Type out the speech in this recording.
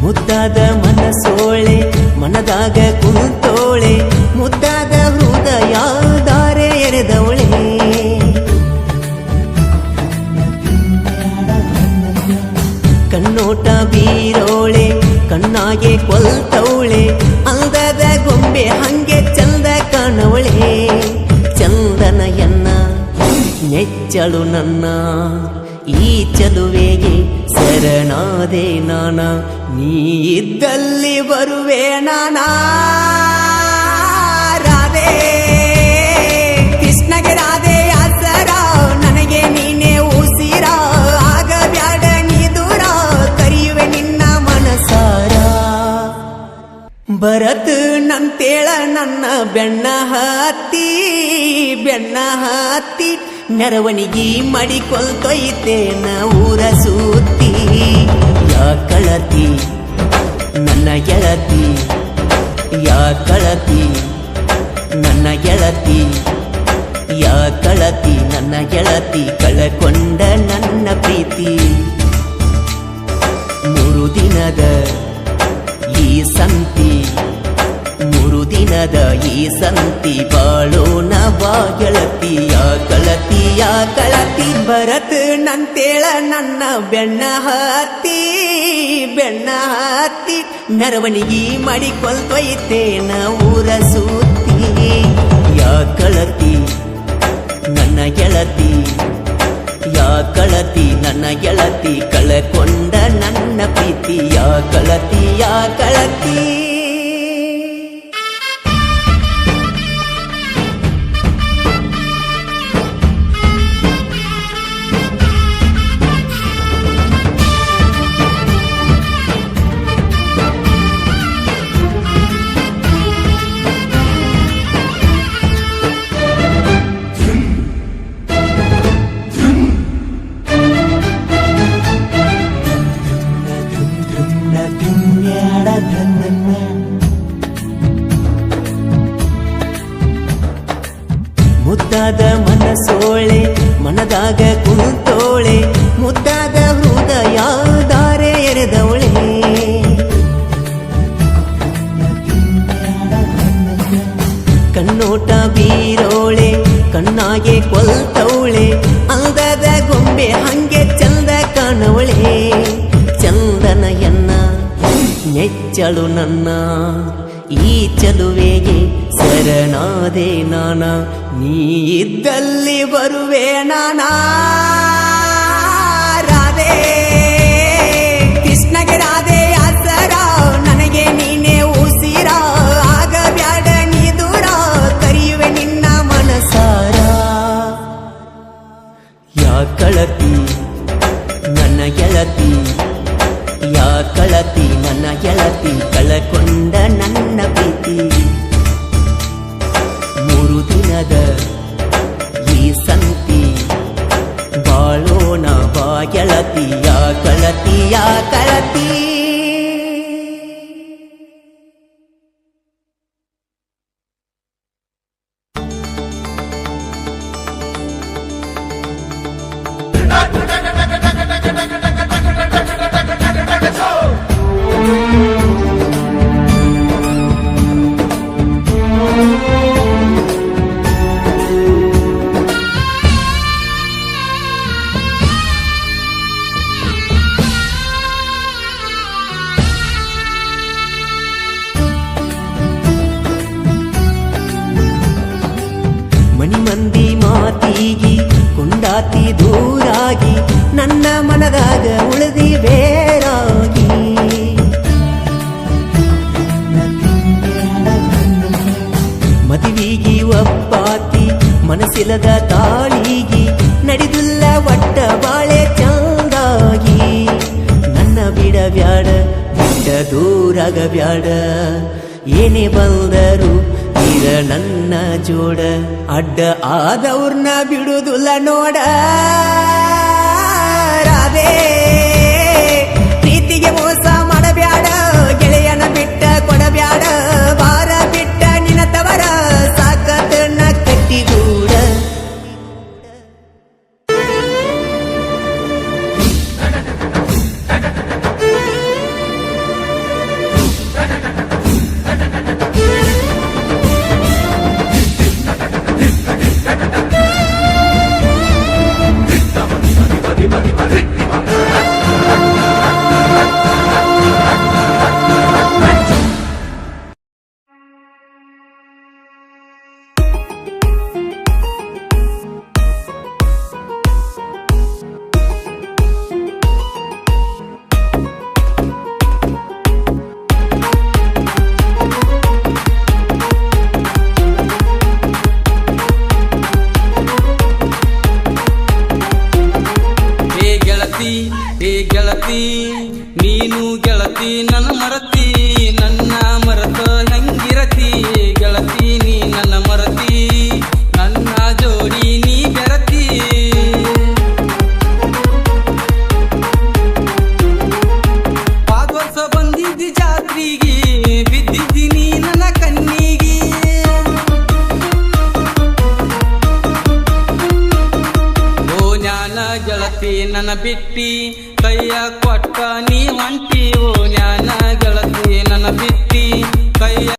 ಮುದ್ದಾದ ಮನಸೋಳೆ ಮನದಾಗ ಕುಂತೋಳೆ ಮುದ್ದಾದ ಹೃದಯ ದಾರೆ ಎರೆದವಳೆ ಕಣ್ಣೋಟ ಬೀರೋಳೆ ಕಣ್ಣಾಗೆ ಕೊಲ್ತವಳೆ ಅಂದದ ಗೊಂಬೆ ಹಂಗೆ ಚಂದ ಕಾಣವಳೆ ಚಂದನ ಎನ್ನ ನೆಚ್ಚಳು ನನ್ನ ಈ ಚಲುವೆಗೆ ಶರಣಾದೆ ನಾನ ನೀ ಇದ್ದಲ್ಲಿ ಬರುವೆ ನಾನಾ ರಾಧೆ ಕೃಷ್ಣಗೆ ರಾಧೆ ಆಸರ ನನಗೆ ನೀನೇ ಉಸಿರ ಆಗ ಬ್ಯಾಡ ನೀ ದೂರ ಕರೆಯುವೆ ನಿನ್ನ ಮನಸಾರ ಭರತ್ ನಂತೇಳ ನನ್ನ ಬೆಣ್ಣ ಹತ್ತಿ ಮೆರವಣಿಗೆ ಮಾಡಿಕೊಳ್ತೊಯ್ತೇನ ಊರ ಸುತ್ತಿ ಯಾ ಕಳತಿ ನನ್ನ ಗೆಳತಿ ಯಾ ಕಳತಿ ನನ್ನ ಗೆಳತಿ ಯಾ ಕಳತಿ ನನ್ನ ಗೆಳತಿ ಕಳಕೊಂಡ ನನ್ನ ಪ್ರೀತಿ 3 ದಿನದ ಈ ಸಂತಿ 3 ದಿನದ ಈ ಸಂತಿ ಬಾಳೋಣ ಬಾ ಗೆಳತಿ ಯಾ ಕಳತಿ ಭರತ್ ನಂತೇಳ ನನ್ನ ಬೆಣ್ಣ ಹತ್ತಿ ಮೆರವಣಿಗೆ ಮಾಡಿಕೊಳ್ತೊಯ್ತೇನ ಊರ ಸುತ್ತಿ ಯಾ ಕಳತಿ ನನ್ನ ಗೆಳತಿ ಯಾ ಕಳತಿ ನನ್ನ ಗೆಳತಿ ಕಳಕೊಂಡ ನನ್ನ ಪ್ರೀತಿ ಯಾ ಕಳತಿ ಮುದ್ದಾದ ಮನಸೋಳೆ ಮನದಾಗ ಕುಂತೋಳೆ ಮುದ್ದಾದ ಹೃದಯ ದಾರೆ ಎರೆದವಳೆ ಕಣ್ಣೋಟ ಬೀರೋಳೆ ಕಣ್ಣಾಗೆ ಕೊಲ್ತವಳೆ ಅಂದದ ಗೊಂಬೆ ಹಂಗೆ ಚಂದ ಕಾಣವಳೆ ಚಂದನ ಎನ್ನ ನೆಚ್ಚಳು ನನ್ನ ಈ ಚಲುವೆಗೆ ಶರಣಾದೆ ನಾನ ನೀ ಇದ್ದಲ್ಲಿ ಬರುವೆ ನಾನಾ ರಾಧೆ ಕೃಷ್ಣಗೆ ರಾಧೆ ಆಸರ ನನಗೆ ನೀನೇ ಉಸಿರ ಆಗ ಬ್ಯಾಡ ನೀ ದೂರ ಕರೆಯುವೆ ನಿನ್ನ ಮನಸಾರ ಯಾ ಕಳತಿ ನನ್ನ ಗೆಳತಿ ಯಾ ಕಳತಿ ನನ್ನ ಗೆಳತಿ ಕಳಕೊಂಡ ನನ್ನ ಪ್ರೀತಿ 3 ದಿನದ ಈ ಸಂತಿ ಬಾಳೋಣ ಬಾ ಗೆಳತಿ ಯಾ ಕಳತಿ ಮನಿ ಮಂದಿ ಮಾತಿಗಿ ಕುಂಡಾತಿ ದೂರಾಗಿ ನನ್ನ ಮನದಾಗ ಉಳಿದಿ ಬೇರಾಗಿ ಮದುವಿಗಿ ಒಪ್ಪಾತಿ ಮನಸ್ಸಿಲ್ಲದ ತಾಳಿಗಿ ನಡೆದಿಲ್ಲ ಒಟ್ಟ ಬಾಳೆ ಚಂದಾಗಿ ನನ್ನ ಬಿಡಬ್ಯಾಡ ಬಿಟ್ಟ ದೂರಾಗ ಬ್ಯಾಡ ಏನೇ ಬಂದರು ಇರ ನನ್ನ ಜೋಡ ಅಡ್ಡ ಆದವ್ರನ್ನ ಬಿಡುದಿಲ್ಲ ನೋಡ ರಾಧೆ ಪ್ರೀತಿಗೆ ಮೋಸ ಮಾಡಬ್ಯಾಡ ಗೆಳೆಯನ ಬಿಟ್ಟ ಕೊಡಬ್ಯಾಡ ಬಾರ ಬಿಟ್ಟ ನಿನ್ನ ತವರ ಸಾಕತನ ಕಟ್ಟಿಗೂಡ ಗೆಳತಿ ನನ್ನ ಮರತಿ ನನ್ನ ಮರತ ಹೆಂಗಿರತಿ ಗೆಳತಿ ನೀ ನನ್ನ ಮರತಿ ನನ್ನ ಜೋಡಿ ನೀ ಬೆರತಿ ಪಾದ ವರ್ಷ ಬಂದಿದ್ದಿ ಜಾತ್ರೆಗೆ ಬಿದ್ದಿದ್ದೀನಿ ನನ್ನ ಕಣ್ಣಿಗೆ ಓ ಜ್ಞಾನ ಗೆಳತಿ ನನ್ನ ಬಿಟ್ಟಿ ಕೈಯ ಕೊಟ್ಟ ನೀ ಹೊಂಟಿ ಓ ಜ್ಞಾನ ಗೆಳತಿ ನನ್ನ ಬಿಟ್ಟಿ ಕೈಯ